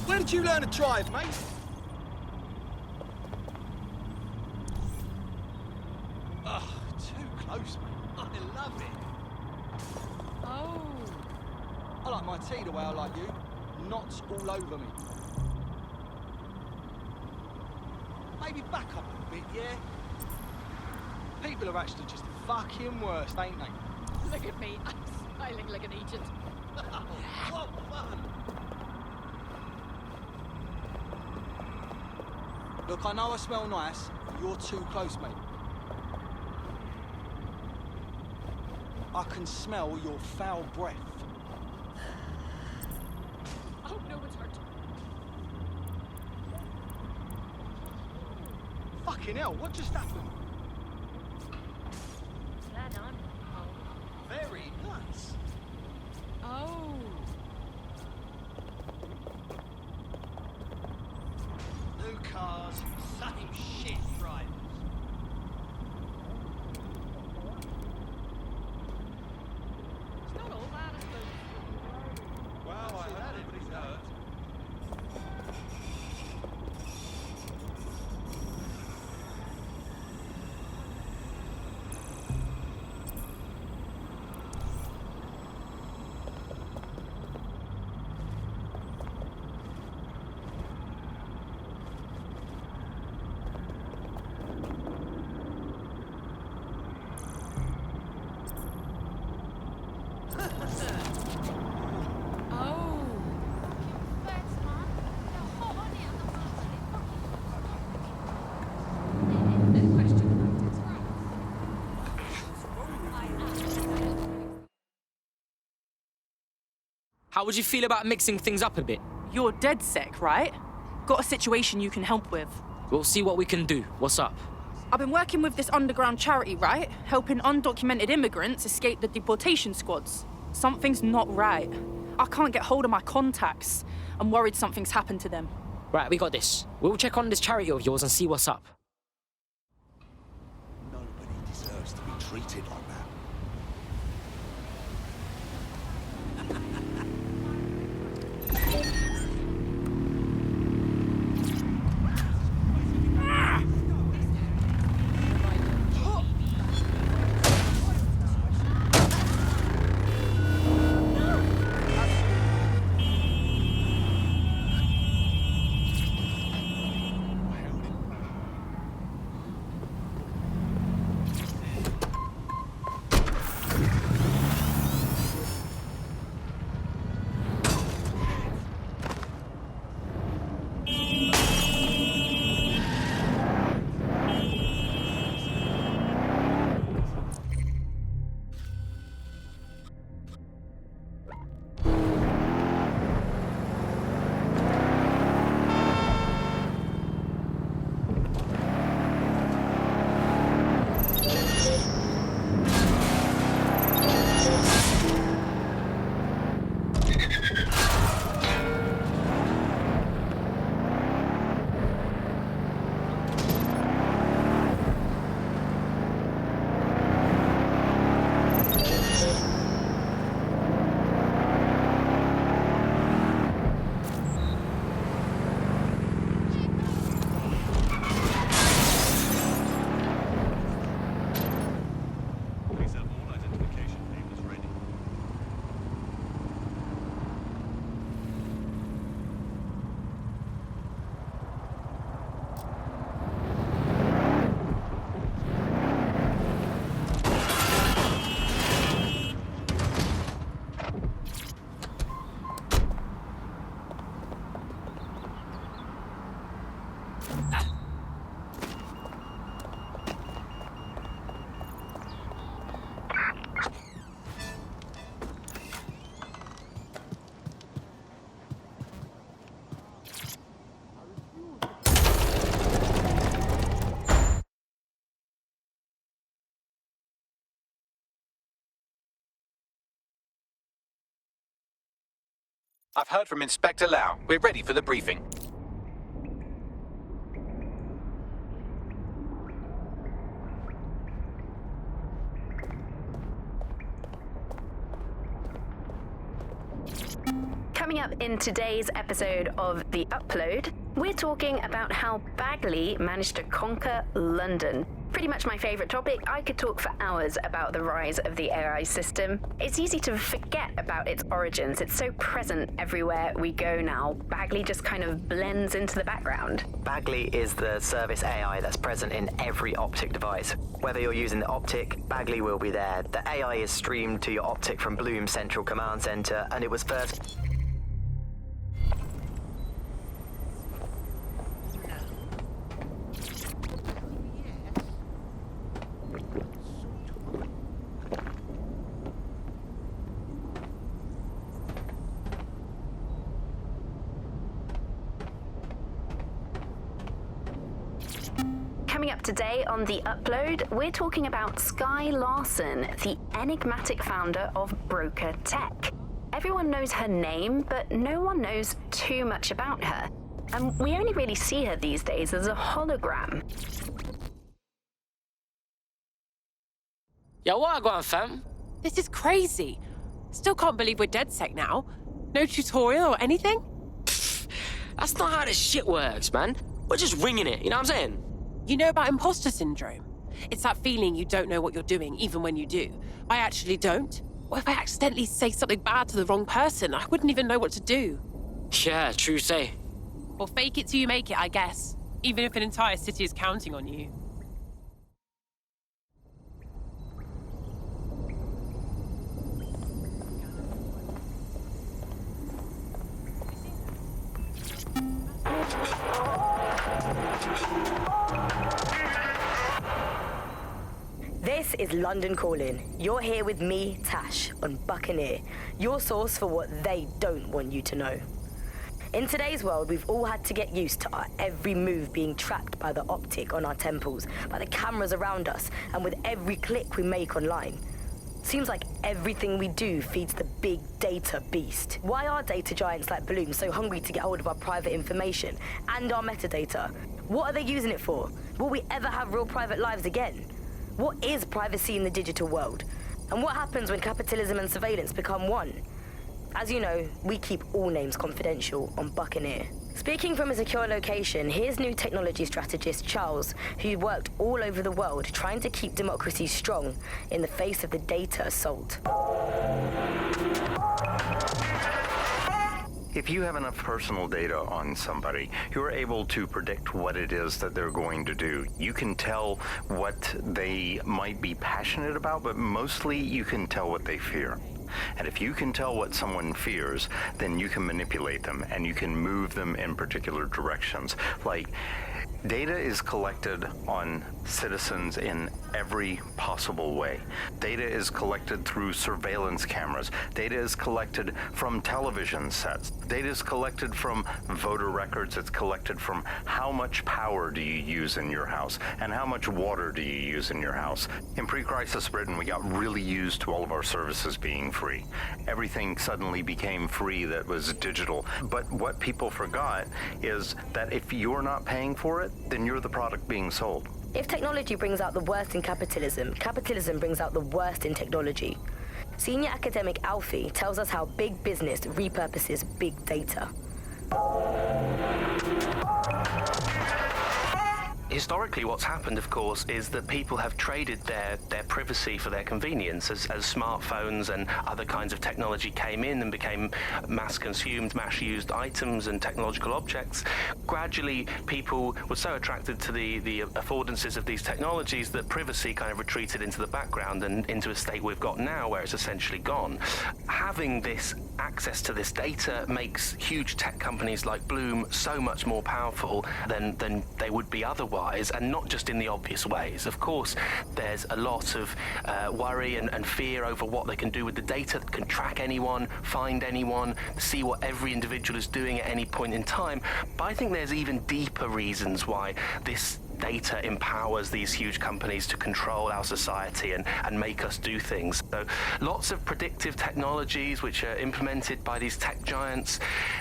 Where did you learn to drive, mate? Oh, too close, mate. I love it. Oh. I like my tea the way I like you. Knots all over me. Maybe back up a bit, yeah? People are actually just fucking worse, ain't they? Look at me. I'm smiling like an agent. What fun! Look, I know I smell nice, but you're too close, mate. I can smell your foul breath. Oh, no, it's hurt. Fucking hell, what just happened? Glad I'm home. Very nice. Oh. New cars, same shit drivers. It's not all bad, I suppose. Wow, I hope everybody's hurt. How would you feel about mixing things up a bit? You're dead sick, right? Got a situation you can help with. We'll see what we can do. What's up? I've been working with this underground charity, right? Helping undocumented immigrants escape the deportation squads. Something's not right. I can't get hold of my contacts. I'm worried something's happened to them. Right, we got this. We'll check on this charity of yours and see what's up. Nobody deserves to be treated like that. I've heard from Inspector Lau. We're ready for the briefing. Coming up in today's episode of The Upload, we're talking about how Bagley managed to conquer London. Pretty much my favourite topic. I could talk for hours about the rise of the AI system. It's easy to forget about its origins. It's so present everywhere we go now. Bagley just kind of blends into the background. Bagley is the service AI that's present in every optic device. Whether you're using the optic, Bagley will be there. The AI is streamed to your optic from Bloom's central command center, and it was first... Coming up today on The Upload, we're talking about Skye Larson, the enigmatic founder of Broker Tech. Everyone knows her name, but no one knows too much about her. And we only really see her these days as a hologram. Yo, what I got on, fam? This is crazy. Still can't believe we're dead sec now. No tutorial or anything? That's not how this shit works, man. We're just winging it, you know what I'm saying? You know about imposter syndrome? It's that feeling you don't know what you're doing, even when you do. I actually don't. What if I accidentally say something bad to the wrong person? I wouldn't even know what to do. Yeah, true say. Or fake it till you make it, I guess. Even if an entire city is counting on you. This is London Calling. You're here with me, Tash, on Buccaneer, your source for what they don't want you to know. In today's world, we've all had to get used to our every move being tracked by the optic on our temples, by the cameras around us, and with every click we make online. Seems like everything we do feeds the big data beast. Why are data giants like Bloom so hungry to get hold of our private information and our metadata? What are they using it for? Will we ever have real private lives again? What is privacy in the digital world? And what happens when capitalism and surveillance become one? As you know, we keep all names confidential on Buccaneer. Speaking from a secure location, here's new technology strategist Charles, who worked all over the world trying to keep democracy strong in the face of the data assault. If you have enough personal data on somebody, you're able to predict what it is that they're going to do. You can tell what they might be passionate about, but mostly you can tell what they fear. And if you can tell what someone fears, then you can manipulate them and you can move them in particular directions. Like, data is collected on citizens in every possible way. Data is collected through surveillance cameras. Data is collected from television sets. Data is collected from voter records. It's collected from how much power do you use in your house and how much water do you use in your house. In pre-crisis Britain, we got really used to all of our services being free. Everything suddenly became free that was digital. But what people forgot is that if you're not paying for it, then you're the product being sold. If technology brings out the worst in capitalism, capitalism brings out the worst in technology. Senior academic Alfie tells us how big business repurposes big data. Historically, what's happened, of course, is that people have traded their privacy for their convenience as smartphones and other kinds of technology came in and became mass-consumed, mass-used items and technological objects. Gradually, people were so attracted to the affordances of these technologies that privacy kind of retreated into the background and into a state we've got now where it's essentially gone. Having this access to this data makes huge tech companies like Bloom so much more powerful than they would be otherwise. And not just in the obvious ways. Of course, there's a lot of worry and fear over what they can do with the data, that can track anyone, find anyone, see what every individual is doing at any point in time. But I think there's even deeper reasons why this data empowers these huge companies to control our society and make us do things. So lots of predictive technologies which are implemented by these tech giants.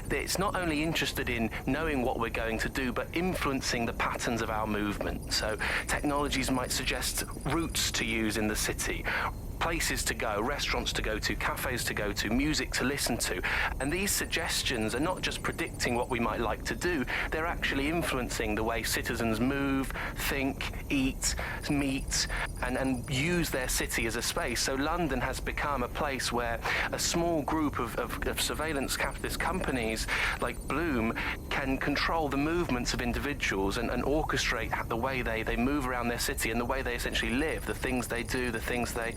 It's not only interested in knowing what we're going to do, but influencing the patterns of our movement. So technologies might suggest routes to use in the city, places to go, restaurants to go to, cafes to go to, music to listen to. And these suggestions are not just predicting what we might like to do, they're actually influencing the way citizens move, think, eat, meet, and use their city as a space. So London has become a place where a small group of surveillance capitalist companies like Bloom can control the movements of individuals and orchestrate the way they move around their city and the way they essentially live, the things they do, the things they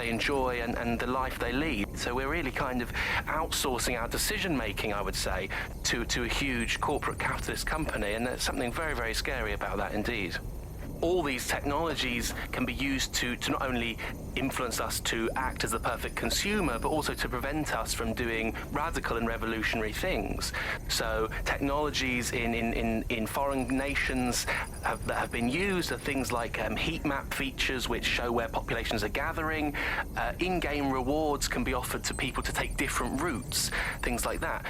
enjoy and the life they lead. So we're really kind of outsourcing our decision making, I would say, to a huge corporate capitalist company, and there's something very, very scary about that indeed. All these technologies can be used to not only influence us to act as the perfect consumer, but also to prevent us from doing radical and revolutionary things. So technologies in foreign nations that have been used are things like heat map features which show where populations are gathering. In-game rewards can be offered to people to take different routes, things like that.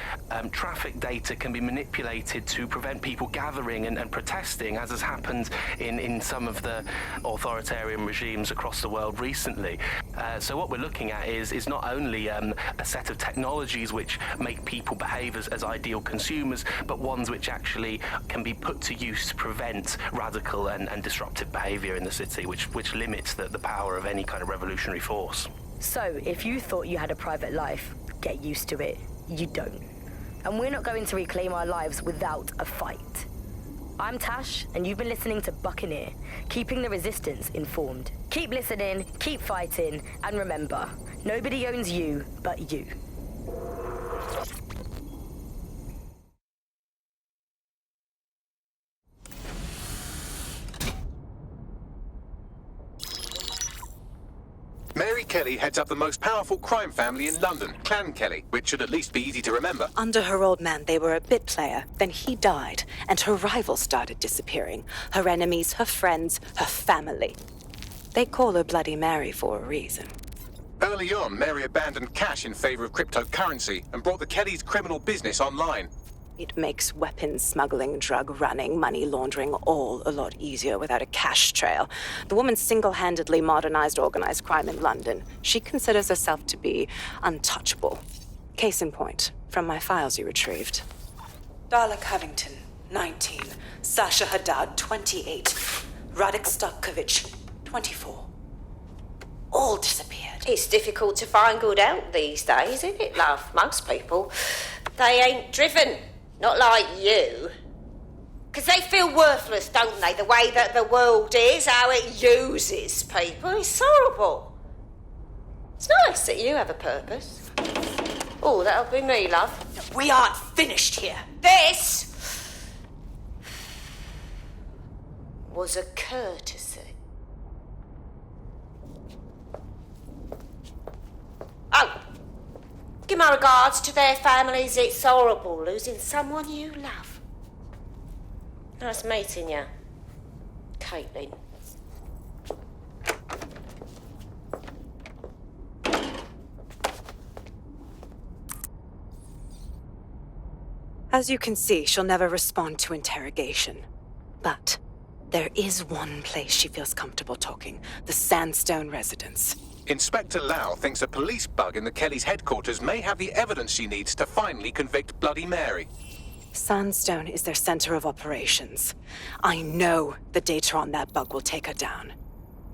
Traffic data can be manipulated to prevent people gathering and protesting, as has happened in some of the authoritarian regimes across the world recently. So what we're looking at is not only a set of technologies which make people behave as ideal consumers, but ones which actually can be put to use to prevent radical and disruptive behavior in the city, which limits the power of any kind of revolutionary force. So, if you thought you had a private life, get used to it. You don't. And we're not going to reclaim our lives without a fight. I'm Tash, and you've been listening to Buccaneer, keeping the resistance informed. Keep listening, keep fighting, and remember, nobody owns you but you. Mary Kelly heads up the most powerful crime family in London, Clan Kelly, which should at least be easy to remember. Under her old man, they were a bit player. Then he died, and her rivals started disappearing. Her enemies, her friends, her family. They call her Bloody Mary for a reason. Early on, Mary abandoned cash in favor of cryptocurrency and brought the Kellys' criminal business online. It makes weapons smuggling, drug running, money laundering all a lot easier without a cash trail. The woman single-handedly modernized organized crime in London. She considers herself to be untouchable. Case in point, from my files you retrieved. Darla Covington, 19. Sasha Haddad, 28. Radek Starkovich, 24. All disappeared. It's difficult to find good help these days, isn't it, love? Most people, they ain't driven. Not like you. 'Cause they feel worthless, don't they? The way that the world is, how it uses people. It's horrible. It's nice that you have a purpose. Oh, that'll be me, love. We aren't finished here. This was a courtesy. Oh! Give my regards to their families. It's horrible losing someone you love. Nice meeting you, Caitlin. As you can see, she'll never respond to interrogation. But there is one place she feels comfortable talking, the Sandstone residence. Inspector Lau thinks a police bug in the Kellys' headquarters may have the evidence she needs to finally convict Bloody Mary. Sandstone is their center of operations. I know the data on that bug will take her down.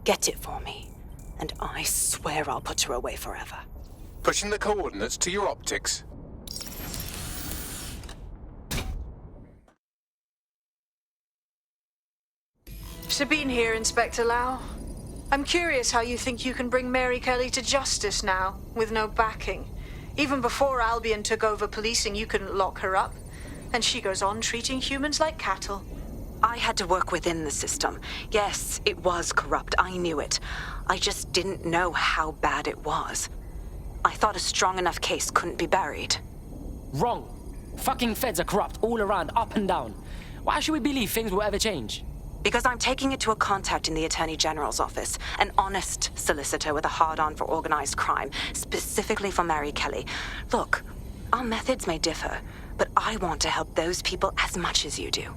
Get it for me, and I swear I'll put her away forever. Pushing the coordinates to your optics. Sabine here, Inspector Lau. I'm curious how you think you can bring Mary Kelly to justice now, with no backing. Even before Albion took over policing, you couldn't lock her up. And she goes on treating humans like cattle. I had to work within the system. Yes, it was corrupt. I knew it. I just didn't know how bad it was. I thought a strong enough case couldn't be buried. Wrong. Fucking feds are corrupt all around, up and down. Why should we believe things will ever change? Because I'm taking it to a contact in the Attorney General's office, an honest solicitor with a hard-on for organized crime, specifically for Mary Kelly. Look, our methods may differ, but I want to help those people as much as you do.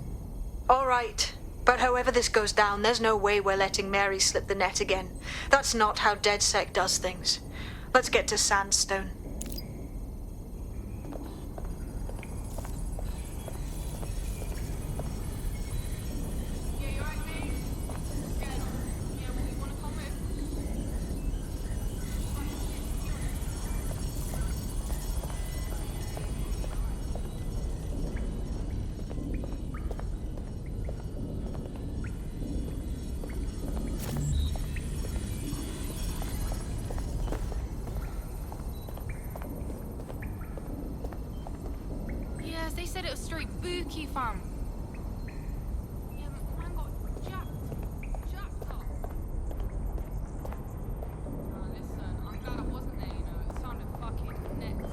All right. But however this goes down, there's no way we're letting Mary slip the net again. That's not how DedSec does things. Let's get to Sandstone. Yes, they said it was straight bookie, fam. Yeah, man got jacked up. Nah, listen, I'm glad I wasn't there, you know. It sounded fucking next.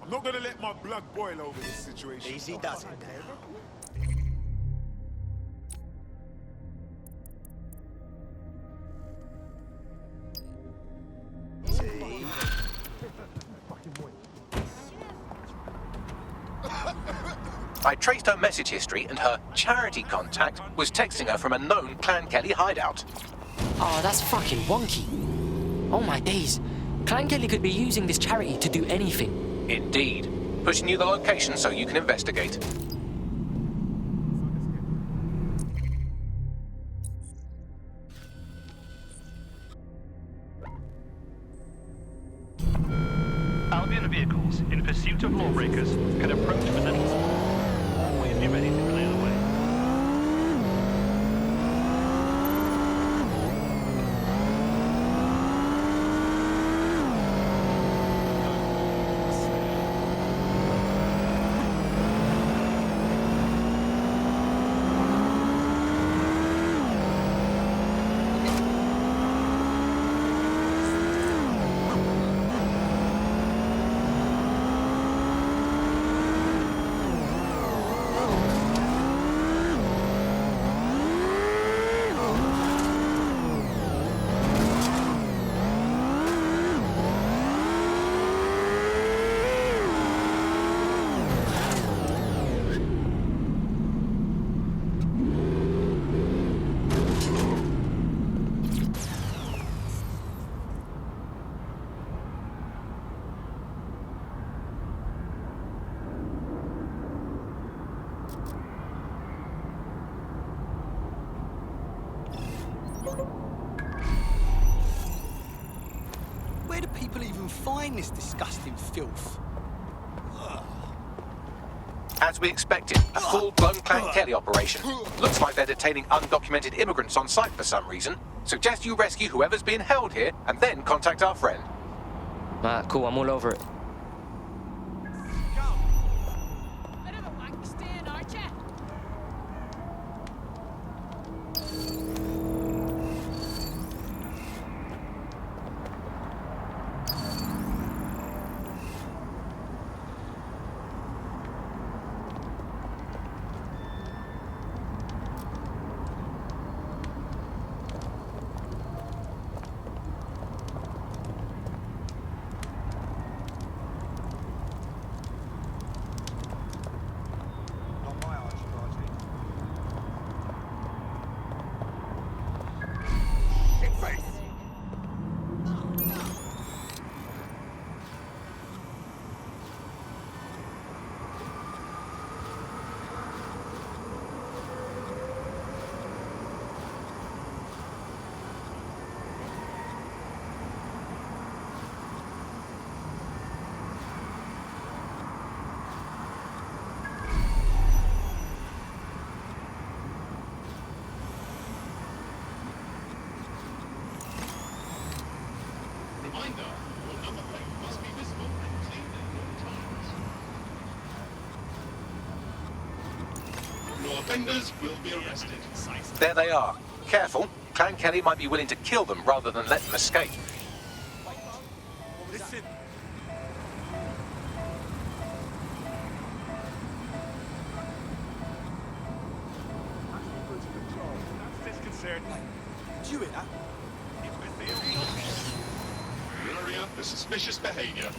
I'm not gonna let my blood boil over this situation. Easy does it now. I traced her message history, and her charity contact was texting her from a known Clan Kelly hideout. Oh, that's fucking wonky. Oh my days. Clan Kelly could be using this charity to do anything. Indeed. Pushing you the location so you can investigate. Albion vehicles in pursuit of lawbreakers can approach within. Always be ready to clear the way. Where do people even find this disgusting filth? As we expected, a full-blown Clan Kelly operation. Looks like they're detaining undocumented immigrants on site for some reason. Suggest you rescue whoever's being held here, and then contact our friend. Cool, I'm all over it. Bit of a wank stain, aren't ya? offenders will be arrested. There they are. Careful. Clan Kelly might be willing to kill them rather than let them escape. Listen. That's disconcerting. Do you hear that? Area for suspicious behavior.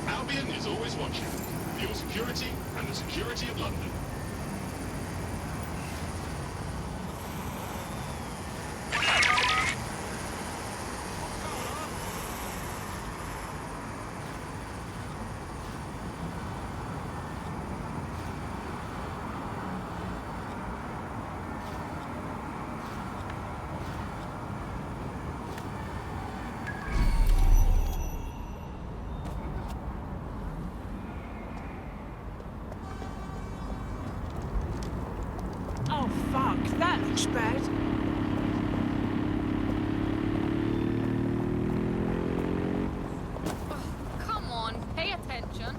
Albion is always watching. For your security and the security of London. Oh, fuck. That looks bad. Oh, come on. Pay attention.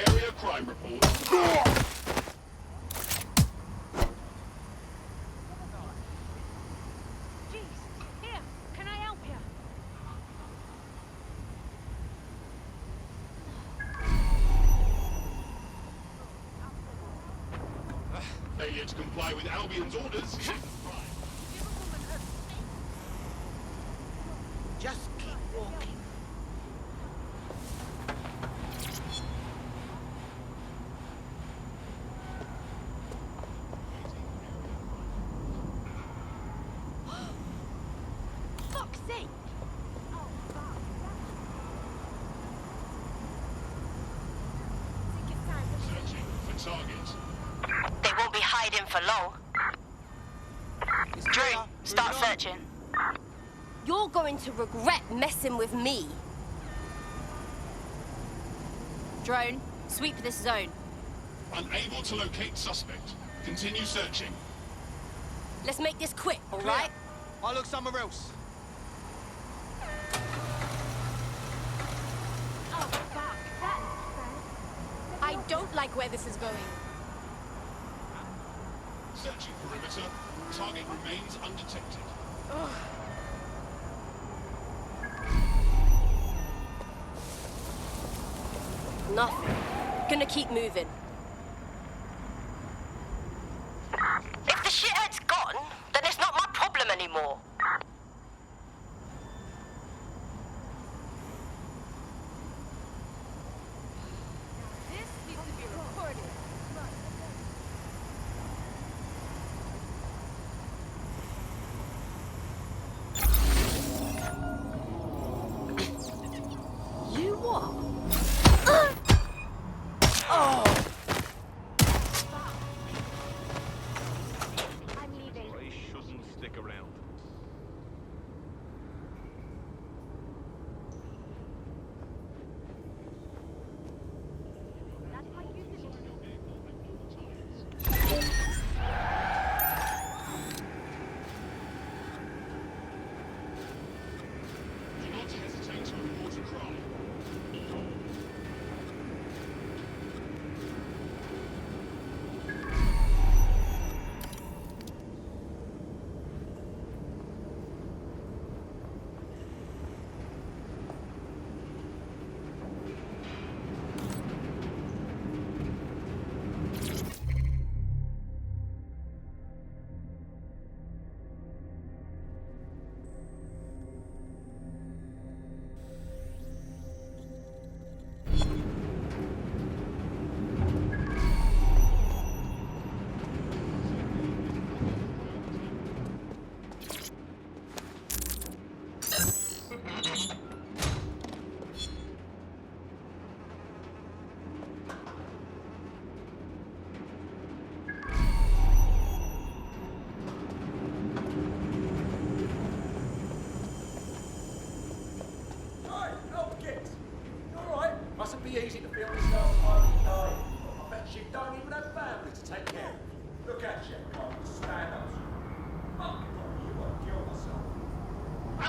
Area crime report. Here, can I help you? Failure to comply with Albion's orders. Just keep walking. Fuck's sake! Searching for target. They won't be hiding for long. Drew, start searching. You're going to regret messing with me. Drone, sweep this zone. Unable to locate suspect. Continue searching. Let's make this quick, all right? I'll look somewhere else. Oh, fuck. I don't like where this is going. Searching perimeter. Target remains undetected. Nothing. Gonna keep moving. If the shithead's gone, then it's not my problem anymore. This needs to be recorded. You what? I'm leaving. I shouldn't stick around. Do not hesitate to report a crime.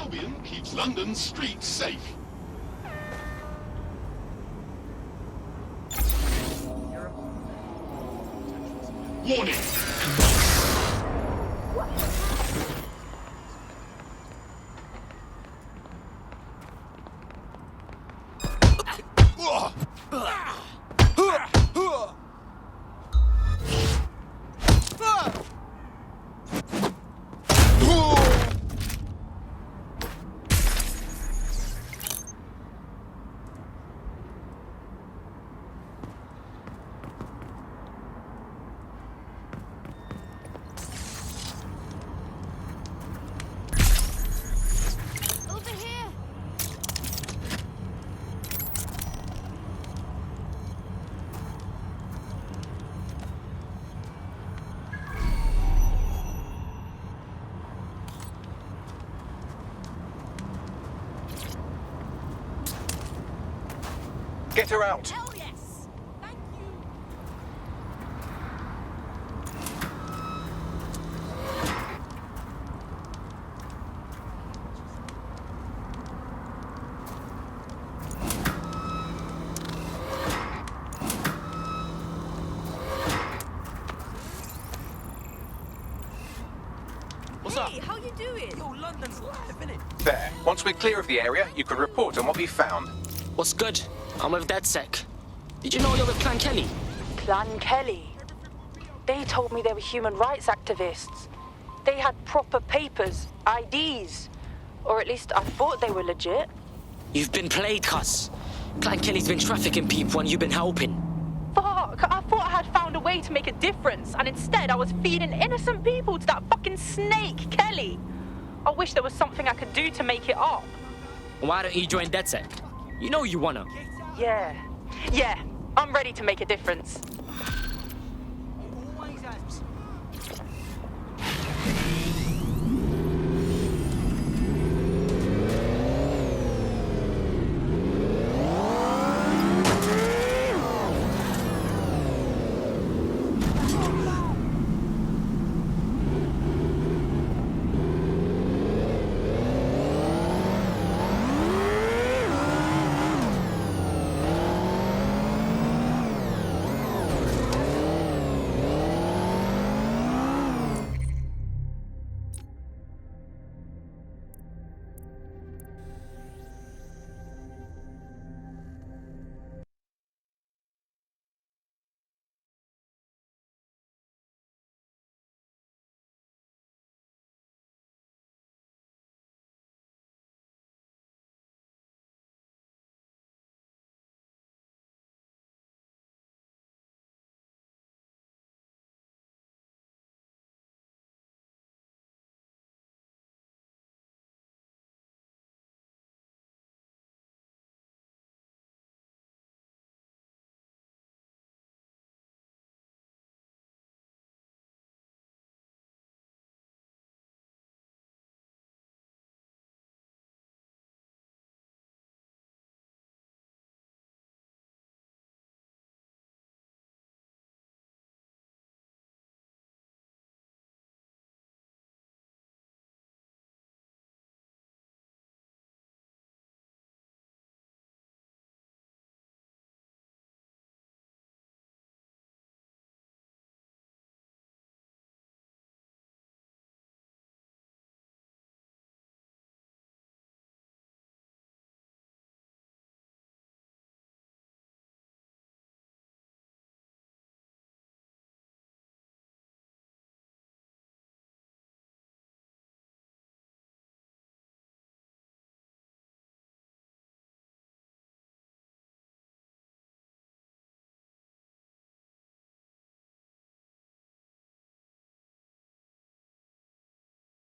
Albion keeps London's streets safe. Warning! Over here. Get her out. Hell yes. Thank you. What's up? Hey, how you doing? Yo, London's live, innit? There. Once we're clear of the area, you can report on what we found. What's good? I'm with DedSec. Did you know you're with Clan Kelly? Clan Kelly? They told me they were human rights activists. They had proper papers, IDs. Or at least I thought they were legit. You've been played, cuss. Clan Kelly's been trafficking people and you've been helping. Fuck, I thought I had found a way to make a difference, and instead I was feeding innocent people to that fucking snake, Kelly. I wish there was something I could do to make it up. Why don't you join DedSec? You know you wanna. Yeah, I'm ready to make a difference.